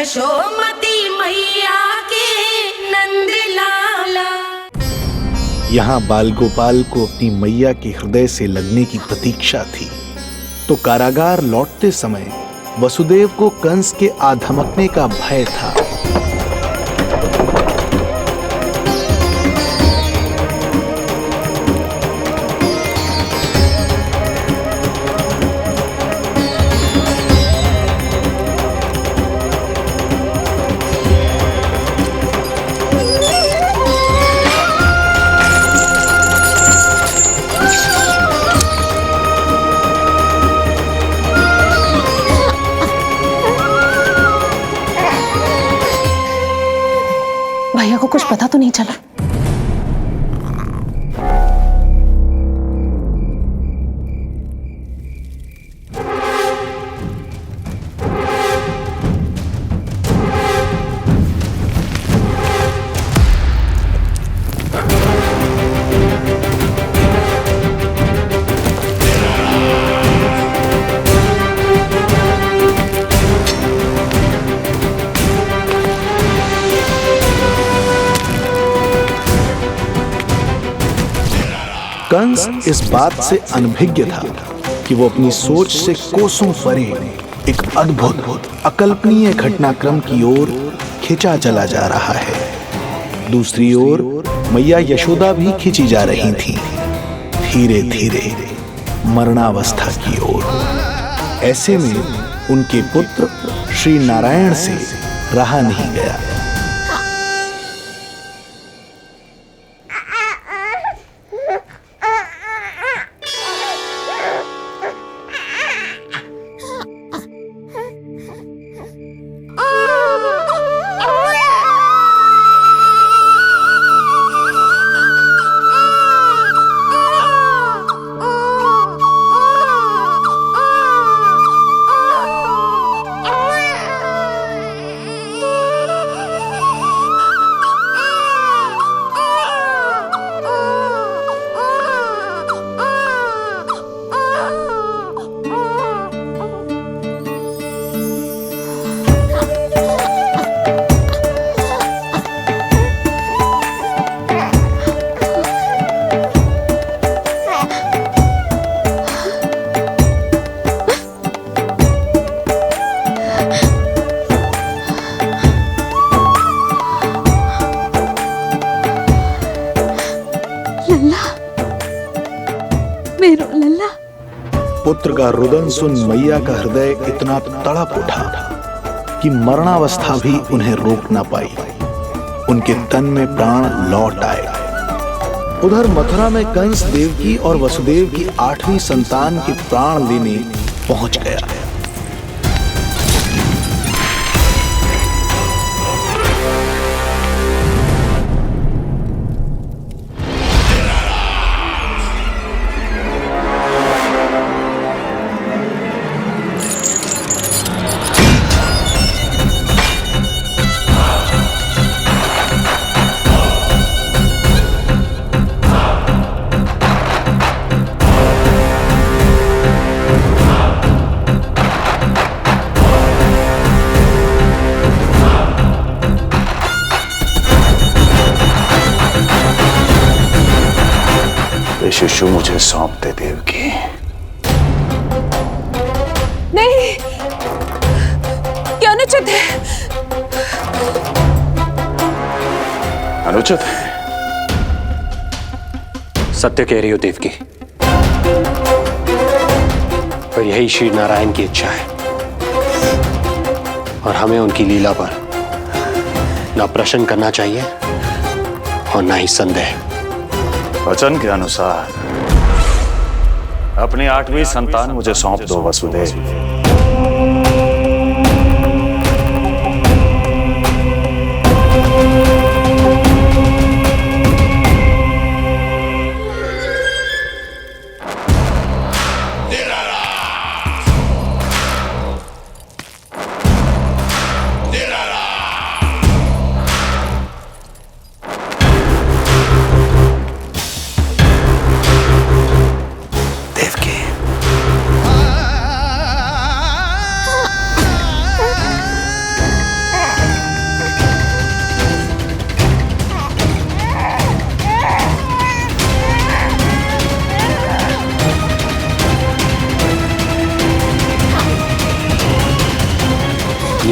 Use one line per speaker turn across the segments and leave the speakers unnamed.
यशोमती मैया के नंद लाला।
यहाँ बाल गोपाल को अपनी मैया के हृदय से लगने की प्रतीक्षा थी, तो कारागार लौटते समय वसुदेव को कंस के आधमकने का भय था।
भैया को कुछ पता तो नहीं चला?
कंस इस बात से अनभिज्ञ था कि वो अपनी सोच से कोसों परे एक अद्भुत अकल्पनीय घटनाक्रम की ओर खिंचा चला जा रहा है। दूसरी ओर मैया यशोदा भी खिंची जा रही थी, धीरे धीरे मरणावस्था की ओर। ऐसे में उनके पुत्र श्री नारायण से रहा नहीं गया। पुत्र का रुदन सुन मैया का हृदय इतना तड़प उठा कि मरणावस्था भी उन्हें रोक ना पाई। उनके तन में प्राण लौट आए। उधर मथुरा में कंस देवकी और वसुदेव की 8वीं संतान के प्राण लेने पहुंच गया।
शिशु मुझे सौंप दे देवकी।
नहीं, क्या अनुचित है?
अनुचित है?
सत्य कह रही हो देवकी, पर यही श्री नारायण की इच्छा है और हमें उनकी लीला पर ना प्रश्न करना चाहिए और ना ही संदेह।
वचन के अनुसार अपनी 8वीं संतान मुझे सौंप दो वसुदेव।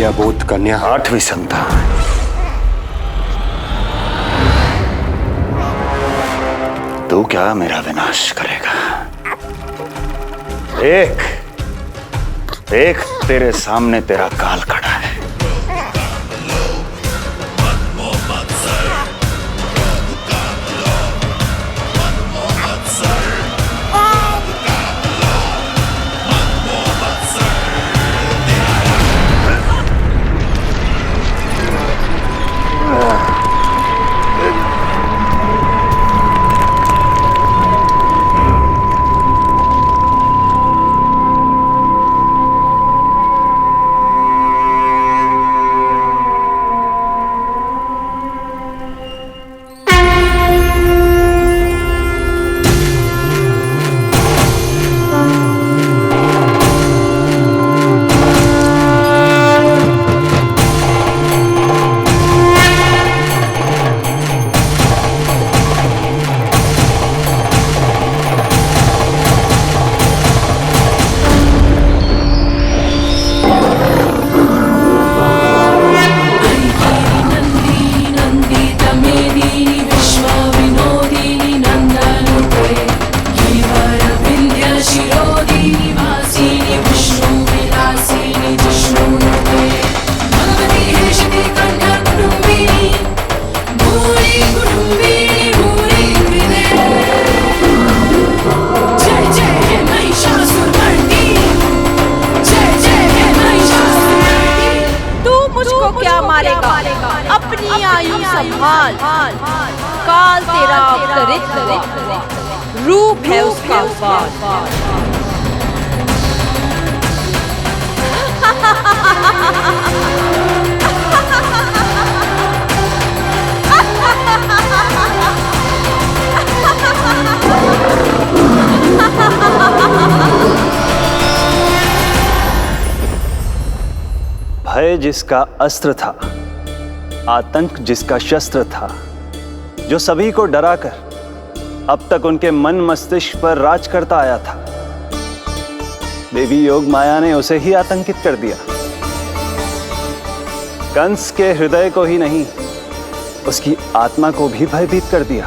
ये अबोध कन्या
8वीं संतान। तू क्या मेरा विनाश करेगा? एक तेरे सामने तेरा काल खड़ा है।
अपनी आयु संभाल, काल तेरा अवतरित रूप है उसका वार।
भय जिसका अस्त्र था, आतंक जिसका शस्त्र था, जो सभी को डराकर अब तक उनके मन मस्तिष्क पर राज करता आया था, देवी योग माया ने उसे ही आतंकित कर दिया। कंस के हृदय को ही नहीं, उसकी आत्मा को भी भयभीत कर दिया।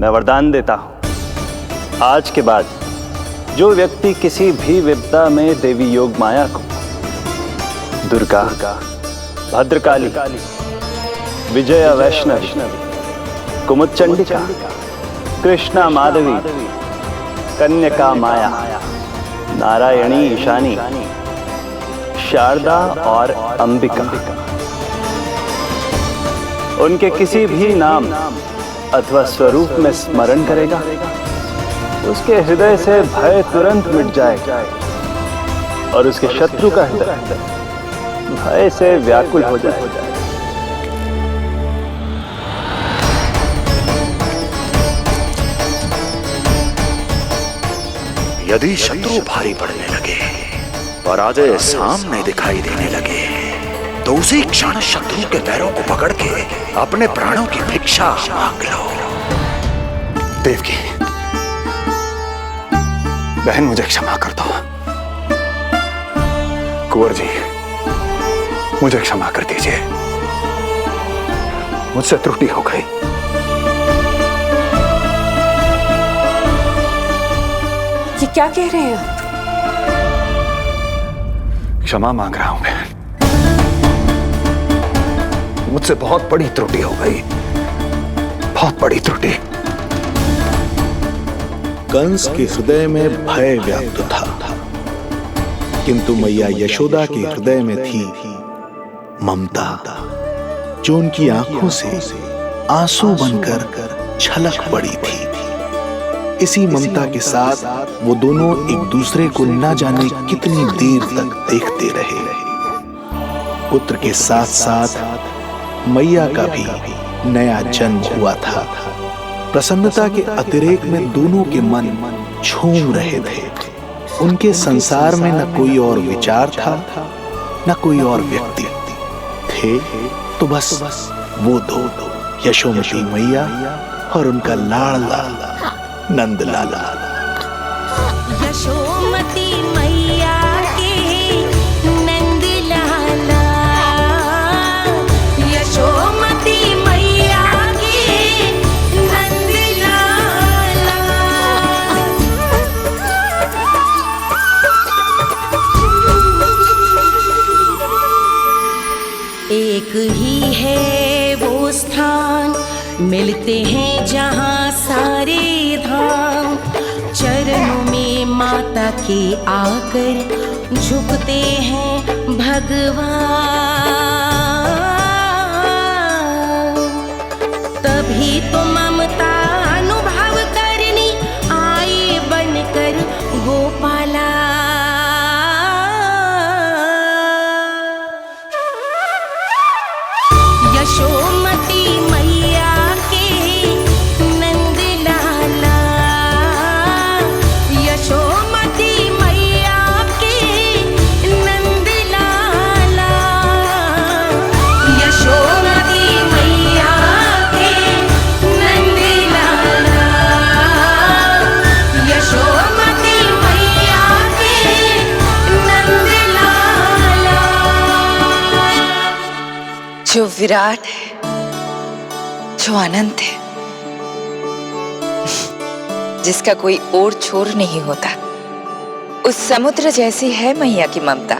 मैं वरदान देता हूं, आज के बाद जो व्यक्ति किसी भी विपदा में देवी योग माया को, दुर्गा, भद्रकाली, विजया वैष्णवी, कुमुदचंडिका, कृष्णा माधवी, कन्यका माया, नारायणी ईशानी, शारदा और अंबिका, उनके किसी भी नाम अथवा स्वरूप में स्मरण करेगा, उसके हृदय से भय तुरंत मिट जाएगा और उसके शत्रु का हृदय भय से व्याकुल हो जाएगा।
यदि शत्रु भारी पड़ने लगे, पराजय सामने दिखाई देने लगे, तो उसी क्षण शत्रु के पैरों को पकड़ के अपने प्राणों की भिक्षा मांग लो।
देवकी, बहन मुझे क्षमा कर दो। कुंवर जी, मुझे क्षमा कर दीजिए, मुझसे त्रुटि हो गई।
ये क्या कह रहे हैं आप?
क्षमा मांग रहा हूं बहन, मुझसे बहुत बड़ी त्रुटि हो गई, बहुत बड़ी त्रुटि।
कंस के हृदय में भय व्याप्त था, किंतु मैया यशोदा के हृदय में थी ममता, जो उनकी आंखों से आंसू बनकर छलक पड़ी थी। इसी ममता के साथ वो दोनों एक दूसरे को न जाने कितनी देर तक देखते रहे। पुत्र के साथ साथ मैया का भी नया जन्म हुआ था। प्रसन्नता के अतिरेक में दोनों के मन झूम रहे थे। उनके संसार में न कोई और विचार था, न कोई और व्यक्ति थे, तो बस वो दो, यशोमती मैया और उनका लाडला नंद लाला।
यशोमती मैया के नंद लाला। एक ही है वो स्थान, मिलते हैं जहाँ सारे धाम। चरणों में माता के आकर झुकते हैं भगवान। तभी तो ममता अनुभव करनी आए बनकर गोपाला। यशोमती मैया के नंद लाला, यशोमती मैया के नंद लाला, यशोमती मैया के नंद लाला, यशोमती मैया के नंद लाला।
जो विराट है, जो अनंत है, जिसका कोई ओर छोर नहीं होता, उस समुद्र जैसी है मैया की ममता।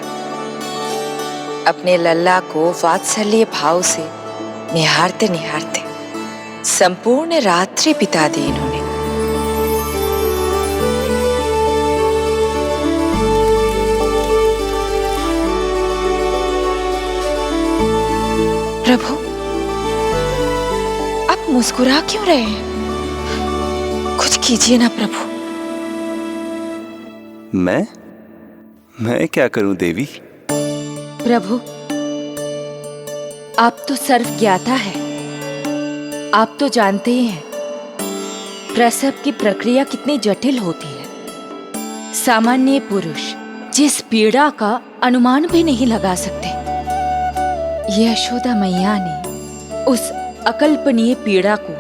अपने लल्ला को वात्सल्य भाव से निहारते निहारते संपूर्ण रात्रि बिता दी इन्होंने। प्रभु, आप मुस्कुरा क्यों रहे हैं? कुछ कीजिए ना प्रभु।
मैं क्या करूं देवी?
प्रभु, आप तो सर्व ज्ञाता है। आप तो जानते ही हैं प्रसव की प्रक्रिया कितनी जटिल होती है। सामान्य पुरुष जिस पीड़ा का अनुमान भी नहीं लगा सकते, यशोदा मैया ने उस अकल्पनीय पीड़ा को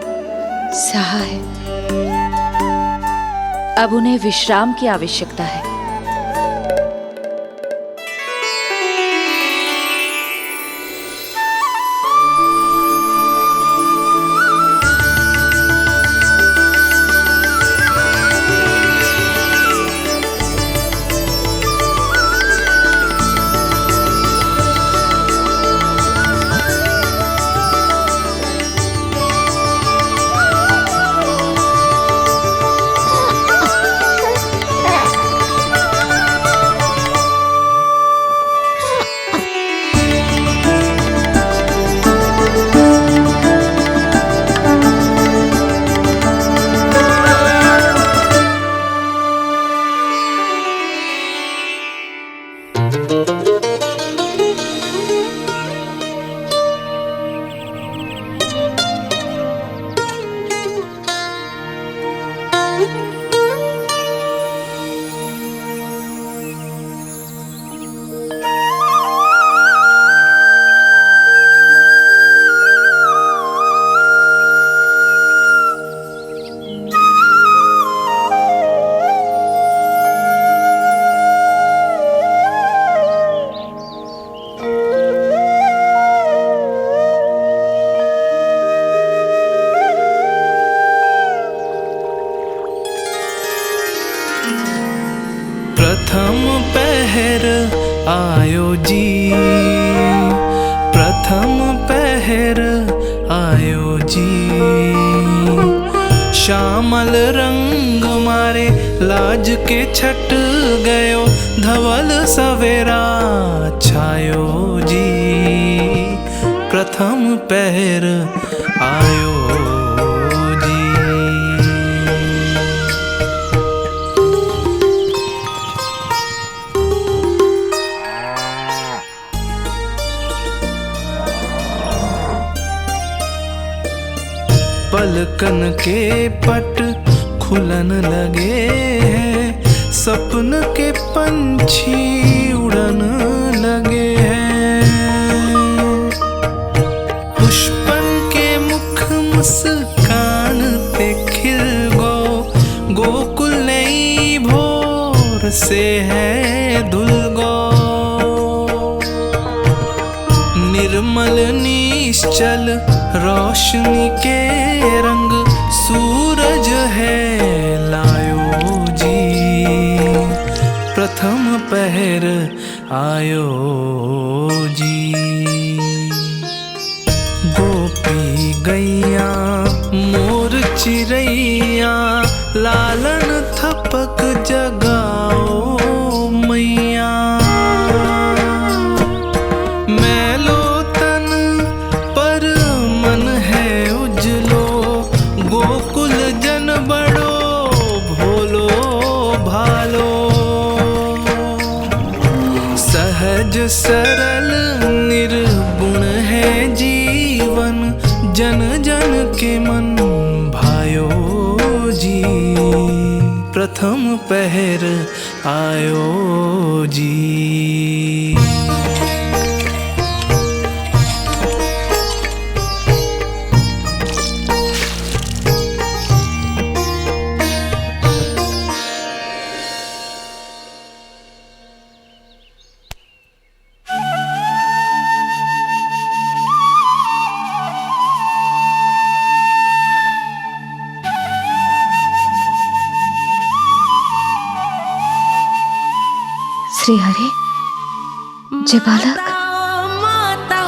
सहा है। अब उन्हें विश्राम की आवश्यकता है।
प्रथम पहर आयो जी, प्रथम पहर आयो जी। श्यामल रंग मारे लाज के छट गयो, धवल सवेरा छायो जी। प्रथम पहर आयो जी। पलकन के पट खुलन लगे हैं, सपन के पंछी उड़न लगे हैं। पुष्पन के मुख मुस्कान ते खिल गो, गोकुल नई भोर से है धुल गो। निर्मल निश्चल रोशनी के रंग, सूरज है लायो जी। प्रथम पहर आयो जी। गैया मोर चिड़ैया लालन थपक जगाओ मैया। मैलो तन पर मन है उजलो, गोकुल जन बड़ो भोलो भालो। सहज सरल निर्गुण है जीवन, जन जन के मन भायो जी। प्रथम पहर आयो जी।
श्री हरि, जय बालक।
माता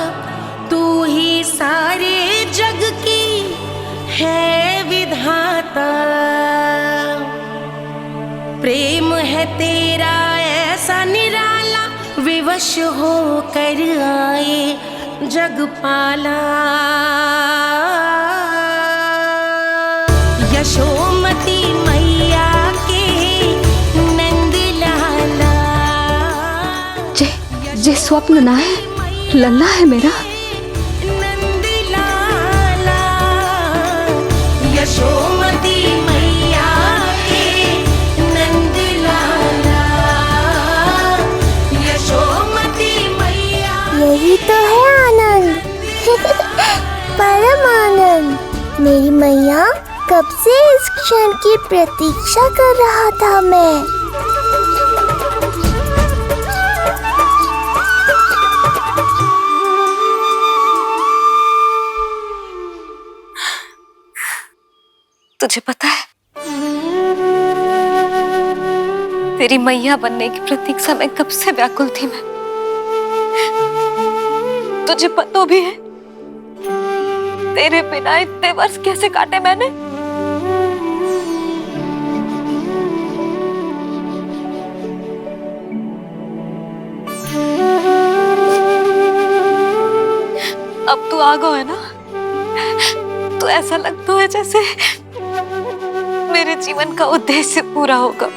तू ही सारे जग की है विधाता। प्रेम है तेरा ऐसा निराला, विवश हो कर आए जगपाला। यशोमती मैया के नंद लाला।
जे स्वप्न ना है, लल्ला है मेरा।
नंद लाला यशोमती मैया के नंद लाला। यशोमती मैया
यही तो है आनंद। परम आनंद। मेरी मैया, कब से इस क्षण की प्रतीक्षा कर रहा था मैं।
तुझे पता है, तेरी मैया बनने की प्रतीक्षा में कब से व्याकुल थी मैं। तुझे पता भी है तेरे बिना इतने वर्ष कैसे काटे मैंने। अब तू आ गया है ना, तो ऐसा लगता है जैसे मेरे जीवन का उद्देश्य पूरा होगा।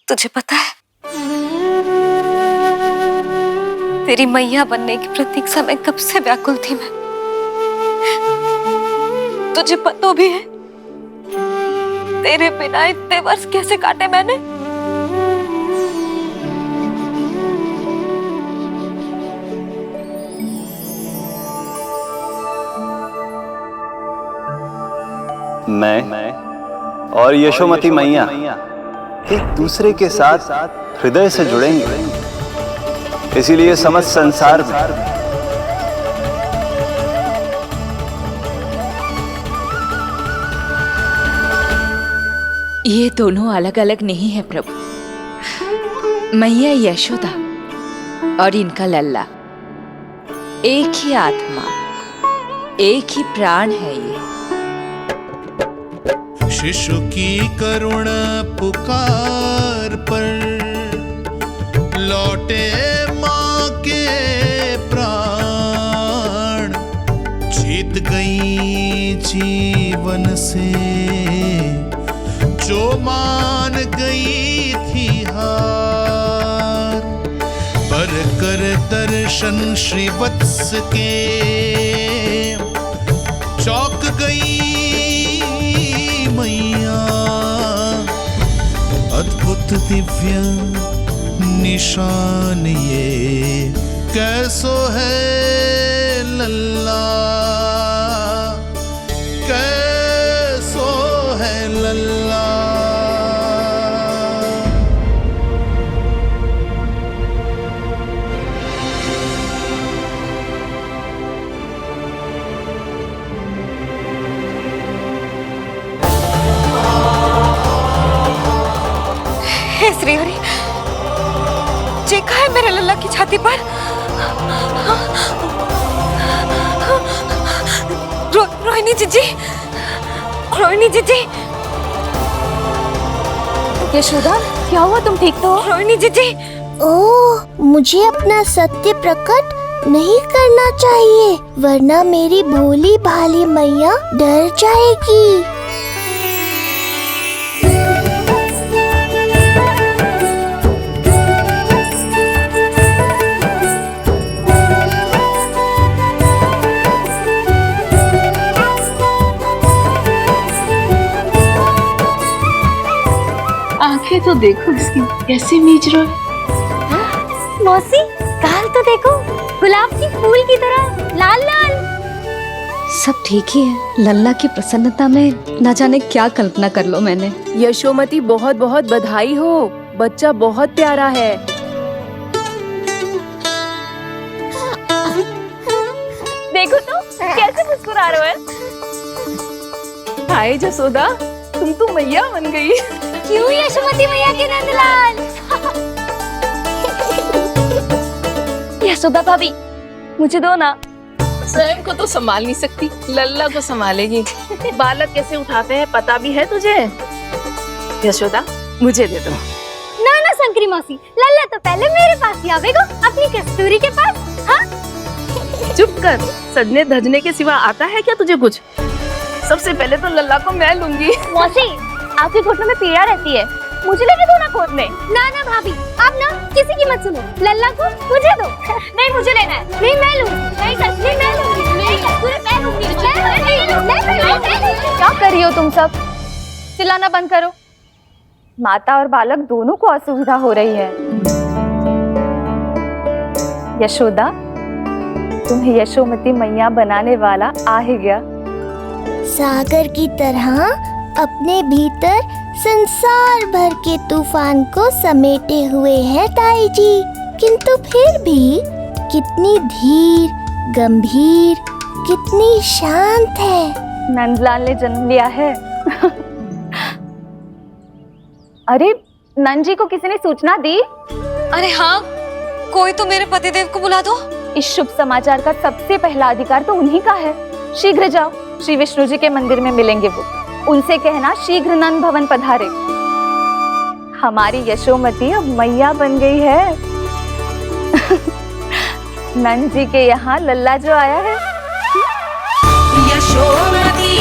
तुझे पता है, तेरी मैया बनने की प्रतीक्षा में कब से व्याकुल थी मैं। तुझे पता भी है तेरे बिना इतने वर्ष कैसे काटे मैंने।
मैं और यशोमती मैया एक दूसरे के साथ हृदय से जुड़ेंगे, इसीलिए समस्त संसार में
ये दोनों अलग अलग नहीं है प्रभु। मैया यशोदा और इनका लल्ला एक ही आत्मा, एक ही प्राण है ये।
शिशु की करुण पुकार पर लौटे माँ के प्राण। जीत गई जीवन से जो मान गई थी हार। पर कर दर्शन श्री वत्स के चौक गई मैया। अद्भुत दिव्य निशान ये कैसो है लल्ला, कैसो है लल्ला।
श्री हरि, चेखा है मेरे लल्ला की छाती पर। रोहिणी जीजी, रोहिणी जीजी।
यशोदा, क्या हुआ? तुम ठीक तो हो?
रोहिणी जीजी।
ओह, मुझे अपना सत्य प्रकट नहीं करना चाहिए, वरना मेरी भोली भाली मैया डर जाएगी।
आंखें तो देखो इसकी कैसे मीच रहा है।
मौसी, गाल तो देखो, गुलाब की फूल की तरह लाल लाल।
सब ठीक ही है। लल्ला की प्रसन्नता में न जाने क्या कल्पना कर लो मैंने।
यशोमती, बहुत बहुत बधाई हो, बच्चा बहुत प्यारा है।
देखो तो कैसे मुस्कुरा रहे हो।
हाय जसोदा, तुम तो मैया बन गई।
क्यों यशोमती मैया के नंदलाल। यशोदा भाभी, मुझे दो ना।
स्वयं को तो संभाल नहीं सकती, लल्ला को संभालेगी। बालक कैसे उठाते हैं पता भी है तुझे? यशोदा, मुझे दे दो।
ना ना शंकरी मौसी, लल्ला तो पहले मेरे पास ही आवेगा, अपनी कस्तूरी के पास। हाँ?
चुप कर, सजने धजने के सिवा आता है क्या तुझे कुछ? सबसे पहले तो लल्ला को मैं लूंगी।
मौसी, आपके घुटनों में पीड़ा रहती है, मुझे लेने दो ना गोद में। ना ना भाभी, आप ना किसी की मत सुनो, लल्ला को मुझे दो। नहीं, मुझे लेना है। नहीं, मैं लूंगी। नहीं कस्तूरी, मैं लूंगी। नहीं कस्तूरी, मैं लूंगी। क्या कर रही हो तुम सब? चिल्लाना बंद करो। माता और बालक दोनों को असुविधा हो रही है। यशोदा, तुम्हें यशोमती मैया बनाने वाला आ ही गया।
सागर की तरह अपने भीतर संसार भर के तूफान को समेटे हुए है ताई जी, किंतु फिर भी कितनी धीर, गंभीर, कितनी शांत है।
नंदलाल ने जन्म लिया है। अरे, नंद जी को किसी ने सूचना दी?
अरे हाँ, कोई तो मेरे पतिदेव को बुला दो।
इस शुभ समाचार का सबसे पहला अधिकार तो उन्हीं का है। शीघ्र जाओ, श्री विष्णु जी के मंदिर में मिलेंगे वो। उनसे कहना शीघ्र नंद भवन पधारे। हमारी यशोमती अब मैया बन गई है। नंद जी के यहाँ लल्ला जो आया है।
यशोमती